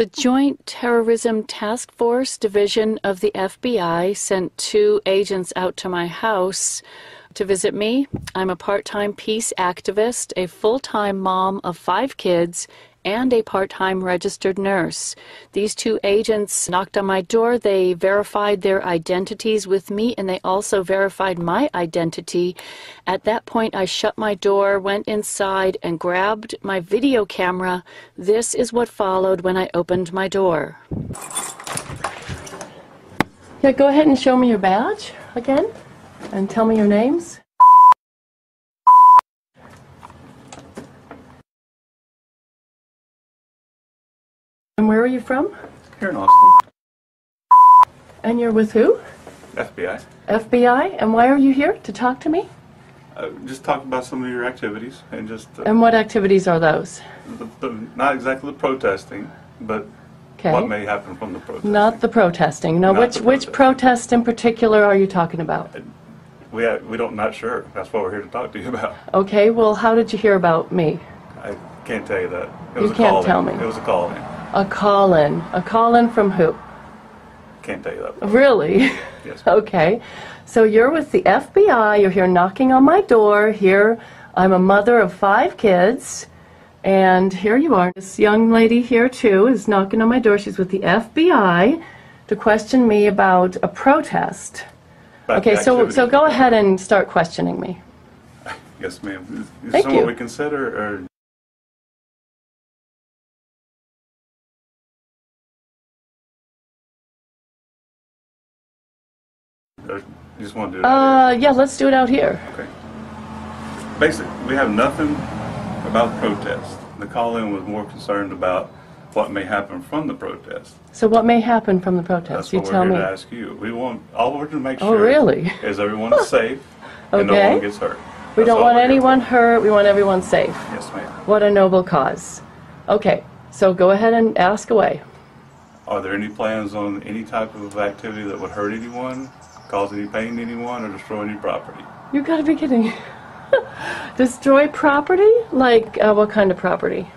The Joint Terrorism Task Force Division of the FBI sent 2 agents out to my house to visit me. I'm a part-time peace activist, a full-time mom of 5 kids, and a part-time registered nurse. These 2 agents knocked on my door. They verified their identities with me, and they also verified my identity. At that point, I shut my door, went inside, and grabbed my video camera. This is what followed when I opened my door. Yeah, go ahead and show me your badge again, and tell me your names. And where are you from? Here in Austin. And you're with who? FBI. FBI? And why are you here? To talk to me? Just talk about some of your activities and just... and what activities are those? Not exactly the protesting, but what may happen from the protesting. Not the protesting. Now, which protest in particular are you talking about? Not sure. That's what we're here to talk to you about. Okay, well, how did you hear about me? I can't tell you that. You can't tell me. It was a call-in. A call-in. A call-in from who? Can't tell you that. Really? Yes. Okay. So you're with the FBI. You're here knocking on my door. Here, I'm a mother of 5 kids. And here you are. This young lady here, too, is knocking on my door. She's with the FBI to question me about a protest. Okay, so go ahead and start questioning me. Yes, ma'am. Is Thank someone you. we consider, or... You just want to do it out here? Yeah, let's do it out here. Okay. Basically, we have nothing about protest. The call-in was more concerned about what may happen from the protest. So what may happen from the protest? That's You what tell we're me. here to ask you. All we're to make Oh, sure really? is everyone is safe and no Okay. one gets hurt. We That's don't all want we're here anyone for. hurt. We want everyone safe. Yes, ma'am. What a noble cause. Okay, so go ahead and ask away. Are there any plans on any type of activity that would hurt anyone, cause any pain to anyone, or destroy any property? You gotta be kidding. Destroy property? Like, what kind of property?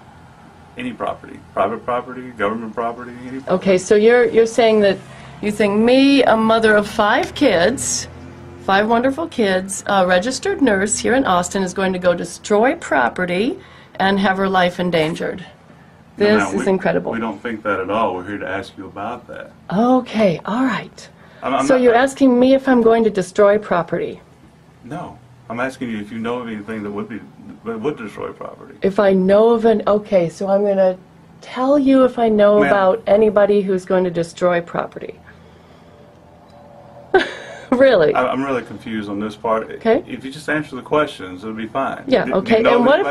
Any property. Private property, government property, any property. Okay, so you're saying that you think me, a mother of 5 kids, 5 wonderful kids, a registered nurse here in Austin, is going to go destroy property and have her life endangered. This is incredible. We don't think that at all. We're here to ask you about that. Okay, all right. So you're asking me if I'm going to destroy property? No. I'm asking you if you know of anything that would destroy property. If I know of okay, so I'm going to tell you if I know about anybody who's going to destroy property. Really? I'm really confused on this part. Okay. If you just answer the questions, it'll be fine. Yeah, okay. And what if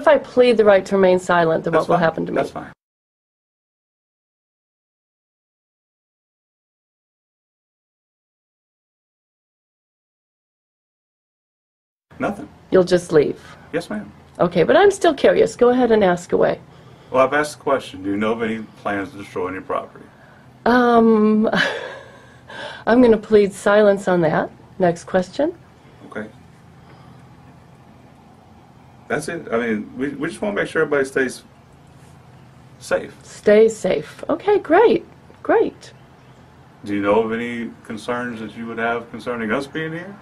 I plead the right to remain silent, then what will happen to me? That's fine. Nothing. You'll just leave? Yes, ma'am. Okay, but I'm still curious. Go ahead and ask away. Well, I've asked the question. Do you know of any plans to destroy any property? I'm going to plead silence on that. Next question. Okay. That's it. I mean, we just want to make sure everybody stays safe. Stay safe. Okay, great. Great. Do you know of any concerns that you would have concerning us being here?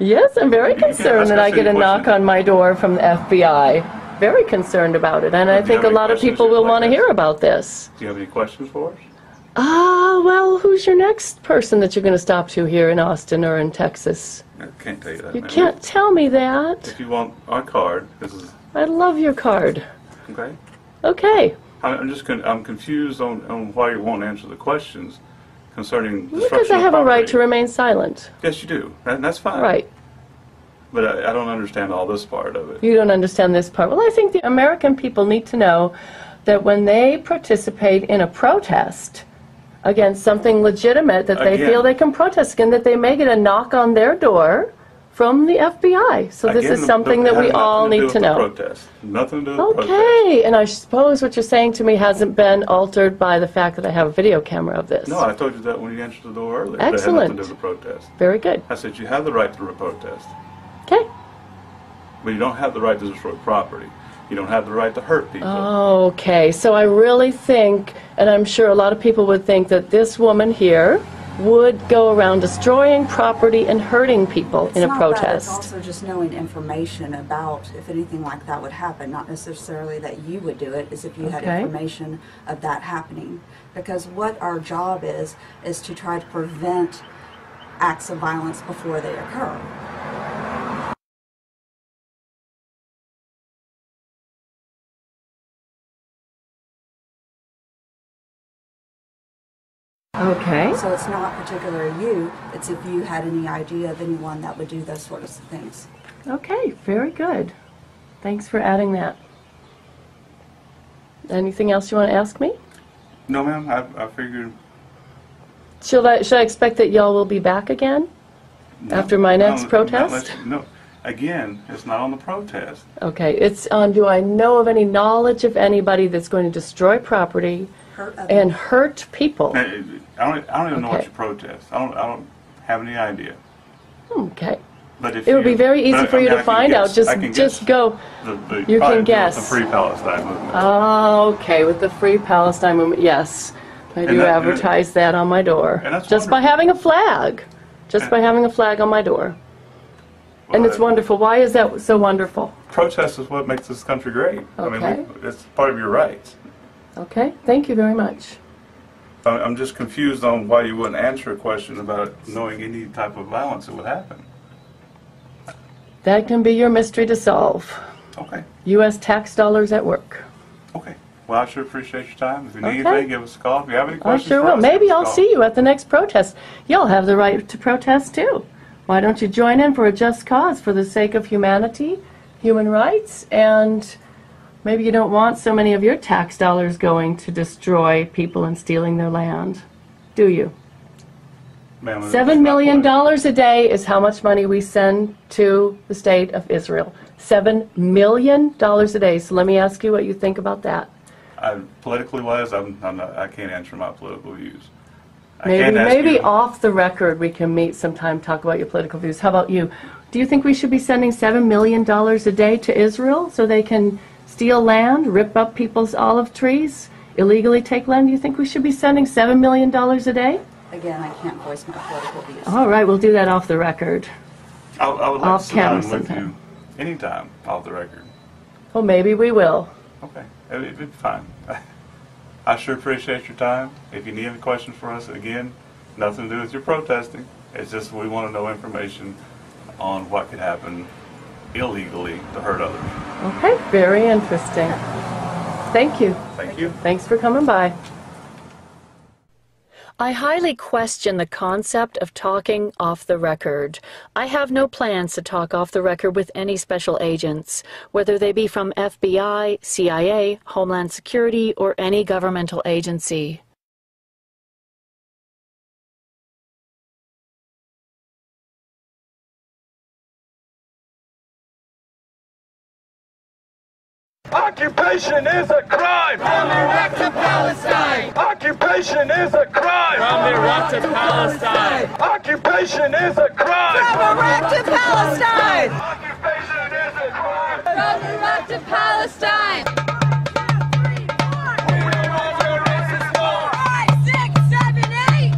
Yes, I'm very concerned that I get a knock on my door from the FBI. Very concerned about it, and I think a lot of people will want to hear about this. Do you have any questions for us? Well, who's your next person that you're going to stop to here in Austin or in Texas? I can't tell you that. You can't tell me that. If you want our card, this is... I love your card. Okay. Okay. I'm confused on why you won't answer the questions concerning destruction of Because I have a right to remain silent. Yes, you do. That's fine. Right. But I don't understand all this part of it. You don't understand this part. Well, I think the American people need to know that when they participate in a protest against something legitimate that they feel they can protest against, that they may get a knock on their door from the FBI. So this is something that we all need to know. Nothing to do with protest. Okay, and I suppose what you're saying to me hasn't been altered by the fact that I have a video camera of this. No, I told you that when you answered the door earlier. Excellent. That had nothing to do with protest. Very good. I said you have the right to protest. Okay. But you don't have the right to destroy property. You don't have the right to hurt people. Oh, okay. So I really think, and I'm sure a lot of people would think, that this woman here would go around destroying property and hurting people in a protest. It's also just knowing information about if anything like that would happen, not necessarily that you would do it, is if you had information of that happening. Because what our job is to try to prevent acts of violence before they occur. Okay. So it's not particular to you, it's if you had any idea of anyone that would do those sorts of things. Okay, very good. Thanks for adding that. Anything else you want to ask me? No, ma'am. I figured. Should I expect that y'all will be back again after my next protest? No. Again, it's not on the protest. Okay, it's on, do I know of any knowledge of anybody that's going to destroy property and hurt people? I don't even know what you protest. I don't have any idea. Okay. But if it would be very easy for you to find out. Just go. You can guess. The Free Palestine movement. Oh, okay, with the Free Palestine movement, yes. I do advertise that on my door. Just by having a flag. Just by having a flag on my door. Well, and it's wonderful. Why is that so wonderful? Protest is what makes this country great. Okay. I mean, it's part of your rights. Okay, thank you very much. I'm just confused on why you wouldn't answer a question about knowing any type of violence that would happen. That can be your mystery to solve. Okay. U.S. tax dollars at work. Okay. Well, I sure appreciate your time. If you need anything, give us a call. If you have any questions, I sure will. Maybe I'll see you at the next protest. You'll have the right to protest, too. Why don't you join in for a just cause for the sake of humanity, human rights, and maybe you don't want so many of your tax dollars going to destroy people and stealing their land, do you? $7 million a day is how much money we send to the state of Israel. $7 million a day. So let me ask you what you think about that. Politically wise, I can't answer my political views. Maybe off the record we can meet sometime, talk about your political views. How about you? Do you think we should be sending $7 million a day to Israel so they can steal land, rip up people's olive trees, illegally take land? Do you think we should be sending $7 million a day? Again, I can't voice my political views. All right, we'll do that off the record. I would like to sit down with you anytime off the record. Well, maybe we will. Okay, it'd be fine. I sure appreciate your time. If you need any questions for us, again, nothing to do with your protesting. It's just we want to know information on what could happen illegally to hurt others. Okay, very interesting. Thank you. Thank you. Thanks for coming by. I highly question the concept of talking off the record. I have no plans to talk off the record with any special agents, whether they be from FBI, CIA, Homeland Security, or any governmental agency. Occupation is a crime! From Iraq to Palestine! Occupation is a crime! From Iraq to Palestine! Occupation is a crime! From Iraq to Palestine! Occupation is a crime! From Iraq to Palestine! 5, 6, 7, 8!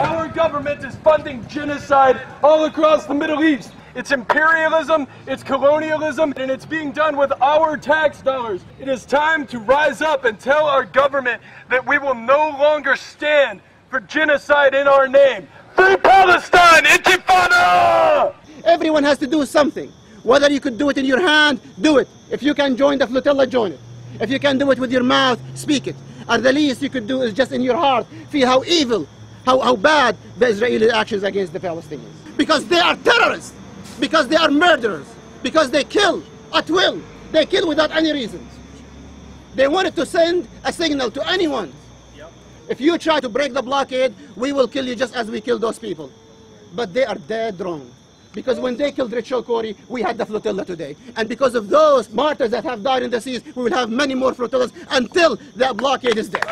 Our government is funding genocide all across the Middle East. It's imperialism, it's colonialism, and it's being done with our tax dollars. It is time to rise up and tell our government that we will no longer stand for genocide in our name. Free Palestine! Intifada! Everyone has to do something. Whether you could do it in your hand, do it. If you can join the flotilla, join it. If you can do it with your mouth, speak it. And the least you could do is just in your heart feel how evil, how bad the Israeli actions against the Palestinians. Because they are terrorists. Because they are murderers, because they kill at will, they kill without any reasons. They wanted to send a signal to anyone. If you try to break the blockade, we will kill you just as we killed those people. But they are dead wrong. Because when they killed Rachel Corrie, we had the flotilla today. And because of those martyrs that have died in the seas, we will have many more flotillas until that blockade is dead.